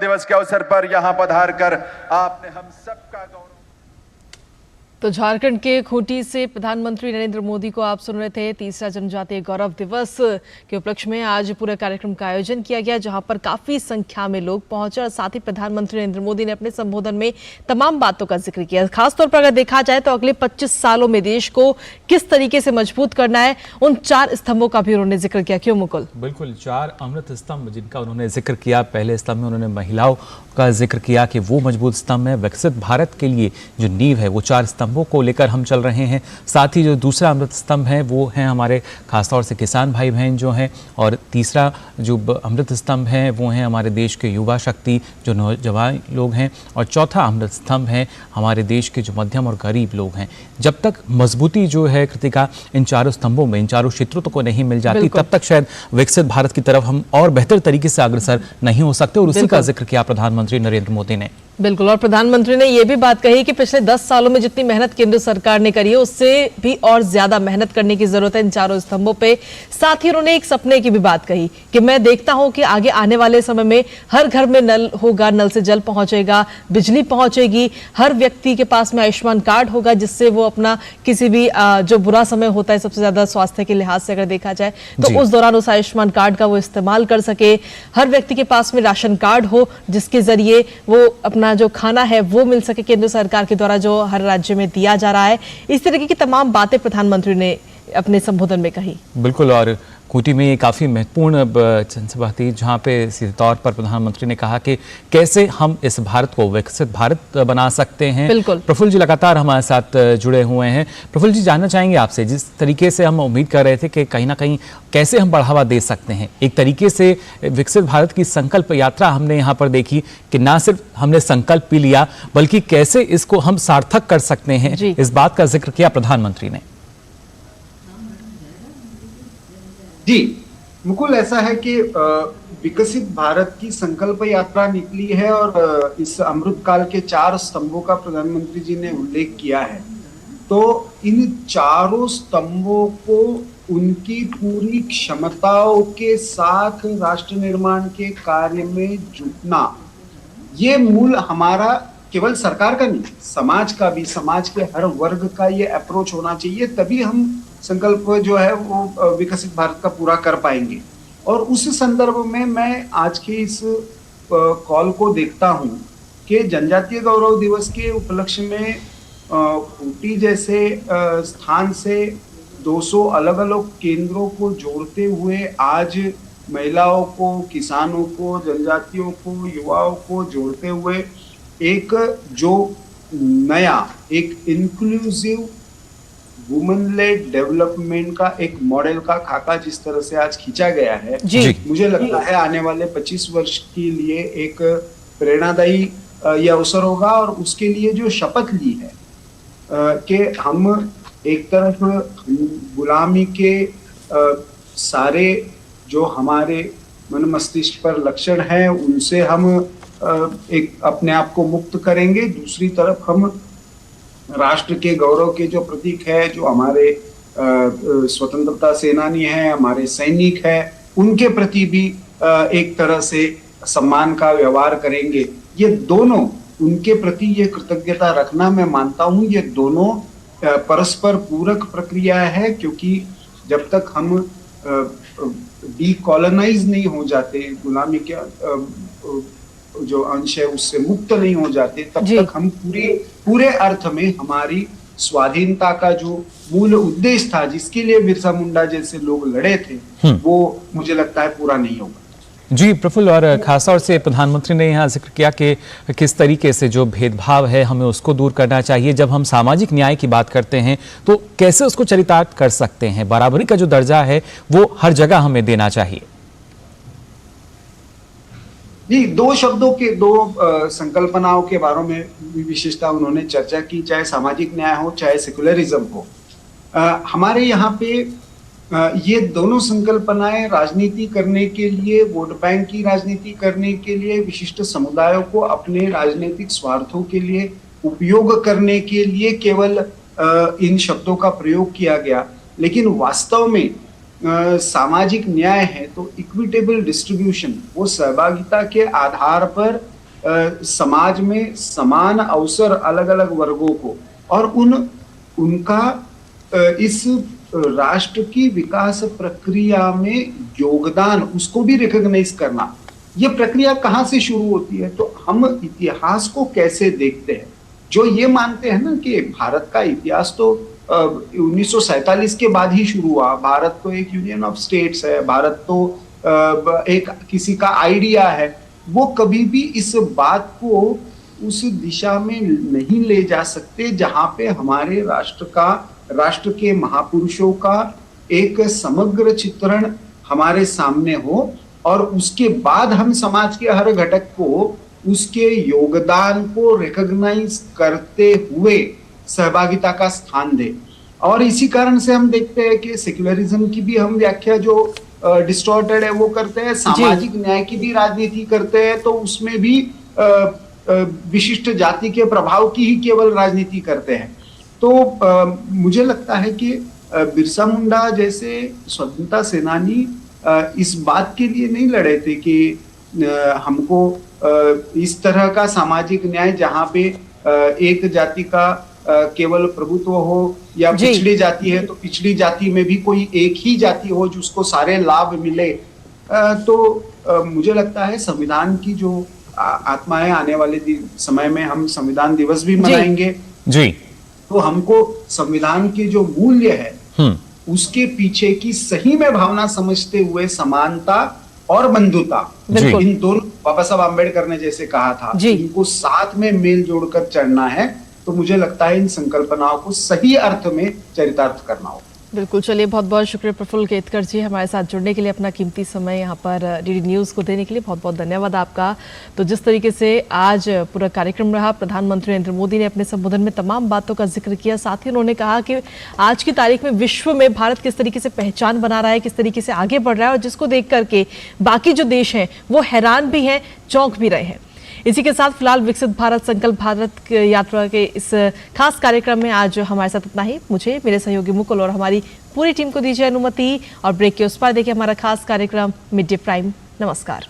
दिवस के अवसर पर यहां पधार कर आपने हम सबका गौरव। तो झारखंड के खूंटी से प्रधानमंत्री नरेंद्र मोदी को आप सुन रहे थे। तीसरा जनजातीय गौरव दिवस के उपलक्ष्य में आज पूरे कार्यक्रम का आयोजन किया गया, जहां पर काफी संख्या में लोग पहुंचे और साथ ही प्रधानमंत्री नरेंद्र मोदी ने अपने संबोधन में तमाम बातों का जिक्र किया। खासतौर पर अगर देखा जाए तो अगले 25 सालों में देश को किस तरीके से मजबूत करना है, उन 4 स्तंभों का भी उन्होंने जिक्र किया। क्यों मुकुल? बिल्कुल, 4 अमृत स्तंभ जिनका उन्होंने जिक्र किया। पहले स्तंभ में उन्होंने महिलाओं का जिक्र किया कि वो मजबूत स्तंभ है, विकसित भारत के लिए जो नींव है वो 4 स्तंभों को लेकर हम चल रहे हैं। साथ ही जो दूसरा अमृत स्तंभ है वो है हमारे खासतौर से किसान भाई बहन जो हैं, और तीसरा जो अमृत स्तंभ है वो है हमारे देश के युवा शक्ति जो नौजवान लोग हैं, और चौथा अमृत स्तंभ है हमारे देश के जो मध्यम और गरीब लोग हैं। जब तक मजबूती जो है कृतिका इन 4 स्तंभों में, इन 4 क्षेत्रों को नहीं मिल जाती, तब तक शायद विकसित भारत की तरफ हम और बेहतर तरीके से अग्रसर नहीं हो सकते। और उसी का जिक्र किया प्रधानमंत्री नरेंद्र मोदी ने। बिल्कुल, और प्रधानमंत्री ने यह भी बात कही कि पिछले 10 सालों में जितनी मेहनत केंद्र सरकार ने करी है उससे भी और ज्यादा मेहनत करने की जरूरत है इन 4 स्तंभों पे। साथ ही उन्होंने एक सपने की भी बात कही कि मैं देखता हूं कि आगे आने वाले समय में हर घर में नल होगा, नल से जल पहुंचेगा, बिजली पहुंचेगी, हर व्यक्ति के पास में आयुष्मान कार्ड होगा, जिससे वो अपना किसी भी जो बुरा समय होता है सबसे ज्यादा स्वास्थ्य के लिहाज से अगर देखा जाए तो उस दौरान उस आयुष्मान कार्ड का वो इस्तेमाल कर सके। हर व्यक्ति के पास में राशन कार्ड हो जिसके जरिए वो अपना जो खाना है वो मिल सके केंद्र सरकार के द्वारा जो हर राज्य में दिया जा रहा है। इस तरीके की तमाम बातें प्रधानमंत्री ने अपने संबोधन में कही। बिल्कुल, और खूंटी में ये काफ़ी महत्वपूर्ण जनसभा थी जहाँ पे सीधे तौर पर प्रधानमंत्री ने कहा कि कैसे हम इस भारत को विकसित भारत बना सकते हैं। बिल्कुल, प्रफुल्ल जी लगातार हमारे साथ जुड़े हुए हैं। प्रफुल्ल जी, जानना चाहेंगे आपसे, जिस तरीके से हम उम्मीद कर रहे थे कि कहीं ना कहीं कैसे हम बढ़ावा दे सकते हैं, एक तरीके से विकसित भारत की संकल्प यात्रा हमने यहाँ पर देखी कि ना सिर्फ हमने संकल्प भी लिया बल्कि कैसे इसको हम सार्थक कर सकते हैं, इस बात का जिक्र किया प्रधानमंत्री ने। जी मुकुल, ऐसा है कि विकसित भारत की संकल्प यात्रा निकली है और इस अमृत काल के 4 स्तंभों का प्रधानमंत्री जी ने उल्लेख किया है। तो इन 4 स्तंभों को उनकी पूरी क्षमताओं के साथ राष्ट्र निर्माण के कार्य में जुटना, ये मूल हमारा केवल सरकार का नहीं, समाज का भी, समाज के हर वर्ग का ये अप्रोच होना चाहिए। तभी हम संकल्प जो है वो विकसित भारत का पूरा कर पाएंगे। और उस संदर्भ में मैं आज के इस कॉल को देखता हूं कि जनजातीय गौरव दिवस के उपलक्ष्य में खूंटी जैसे स्थान से 200 अलग अलग केंद्रों को जोड़ते हुए आज महिलाओं को, किसानों को, जनजातियों को, युवाओं को जोड़ते हुए एक जो नया, एक इंक्लूसिव वुमेन लेड डेवलपमेंट का एक मॉडल का खाका जिस तरह से आज खींचा गया है, मुझे लगता है आने वाले 25 वर्ष के लिए एक प्रेरणादायी यह अवसर होगा। और उसके लिए जो शपथ ली है कि हम एक तरफ गुलामी के सारे जो हमारे मन मस्तिष्क पर लक्षण हैं उनसे हम एक अपने आप को मुक्त करेंगे, दूसरी तरफ हम राष्ट्र के गौरव के जो प्रतीक है, जो हमारे स्वतंत्रता सेनानी हैं, हमारे सैनिक हैं, उनके प्रति भी एक तरह से सम्मान का व्यवहार करेंगे। ये दोनों, उनके प्रति ये कृतज्ञता रखना, मैं मानता हूँ ये दोनों परस्पर पूरक प्रक्रिया है, क्योंकि जब तक हम डीकॉलोनाइज नहीं हो जाते, गुलामी के जो अंश है उससे मुक्त नहीं हो जाते, तब तक हम पूरे अर्थ में हमारी स्वाधीनता का जो मूल उद्देश्य था, जिसके लिए बिरसा मुंडा जैसे लोग लड़े थे, वो मुझे लगता है पूरा नहीं होगा। जी प्रफुल्ल, और खासतौर से प्रधानमंत्री ने यहाँ जिक्र किया कि किस तरीके से जो भेदभाव है हमें उसको दूर करना चाहिए। जब हम सामाजिक न्याय की बात करते हैं तो कैसे उसको चरितार्थ कर सकते हैं, बराबरी का जो दर्जा है वो हर जगह हमें देना चाहिए। जी, 2 शब्दों के 2 संकल्पनाओं के बारे में विशेषता उन्होंने चर्चा की, चाहे सामाजिक न्याय हो चाहे सेकुलरिज्म हो। हमारे यहाँ पे ये दोनों संकल्पनाएं राजनीति करने के लिए, वोट बैंक की राजनीति करने के लिए, विशिष्ट समुदायों को अपने राजनीतिक स्वार्थों के लिए उपयोग करने के लिए केवल इन शब्दों का प्रयोग किया गया। लेकिन वास्तव में सामाजिक न्याय है तो इक्विटेबल डिस्ट्रीब्यूशन, वो सहभागिता के आधार पर समाज में समान अवसर अलग अलग वर्गों को और उनका इस राष्ट्र की विकास प्रक्रिया में योगदान उसको भी रिकॉग्नाइज करना, ये प्रक्रिया कहाँ से शुरू होती है? तो हम इतिहास को कैसे देखते हैं, जो ये मानते हैं ना कि भारत का इतिहास तो 1947 के बाद ही शुरू हुआ, भारत तो एक यूनियन ऑफ स्टेट्स है, भारत तो एक किसी का आइडिया है, वो कभी भी इस बात को उस दिशा में नहीं ले जा सकते जहां पे हमारे राष्ट्र के महापुरुषों का एक समग्र चित्रण हमारे सामने हो और उसके बाद हम समाज के हर घटक को उसके योगदान को रिकॉग्नाइज करते हुए सहभागिता का स्थान दे। और इसी कारण से हम देखते हैं कि सेक्युलरिज्म की भी हम व्याख्या जो डिस्टॉर्टेड है वो करते हैं, सामाजिक न्याय की भी राजनीति करते हैं, तो उसमें भी विशिष्ट जाति के प्रभाव की ही केवल राजनीति करते हैं। तो मुझे लगता है कि बिरसा मुंडा जैसे स्वतंत्रता सेनानी इस बात के लिए नहीं लड़े थे कि हमको इस तरह का सामाजिक न्याय जहाँ पे एक जाति का केवल प्रभुत्व हो या पिछड़ी जाति है तो पिछड़ी जाति में भी कोई एक ही जाति हो जिसको सारे लाभ मिले, तो मुझे लगता है संविधान की जो आत्मा है, आने वाले समय में हम संविधान दिवस भी मनाएंगे जी, तो हमको संविधान के जो मूल्य है उसके पीछे की सही में भावना समझते हुए समानता और बंधुता, इन दोनों बाबा साहब आम्बेडकर ने जैसे कहा था, इनको साथ में मेल जोड़कर चढ़ना है। तो मुझे लगता है इन संकल्पनाओं को सही अर्थ में चरितार्थ करना होगा। बिल्कुल, चलिए बहुत बहुत शुक्रिया प्रफुल्ल केतकर जी, हमारे साथ जुड़ने के लिए, अपना कीमती समय यहाँ पर डीडी न्यूज़ को देने के लिए बहुत बहुत धन्यवाद आपका। तो जिस तरीके से आज पूरा कार्यक्रम रहा, प्रधानमंत्री नरेंद्र मोदी ने अपने संबोधन में तमाम बातों का जिक्र किया, साथ ही उन्होंने कहा कि आज की तारीख में विश्व में भारत किस तरीके से पहचान बना रहा है, किस तरीके से आगे बढ़ रहा है और जिसको देख करके बाकी जो देश हैं वो हैरान भी हैं, चौंक भी रहे हैं। इसी के साथ फिलहाल विकसित भारत संकल्प भारत यात्रा के इस खास कार्यक्रम में आज हमारे साथ इतना ही। मुझे, मेरे सहयोगी मुकुल और हमारी पूरी टीम को दीजिए अनुमति और ब्रेक के उस पार देखिए हमारा खास कार्यक्रम मिड डे प्राइम। नमस्कार।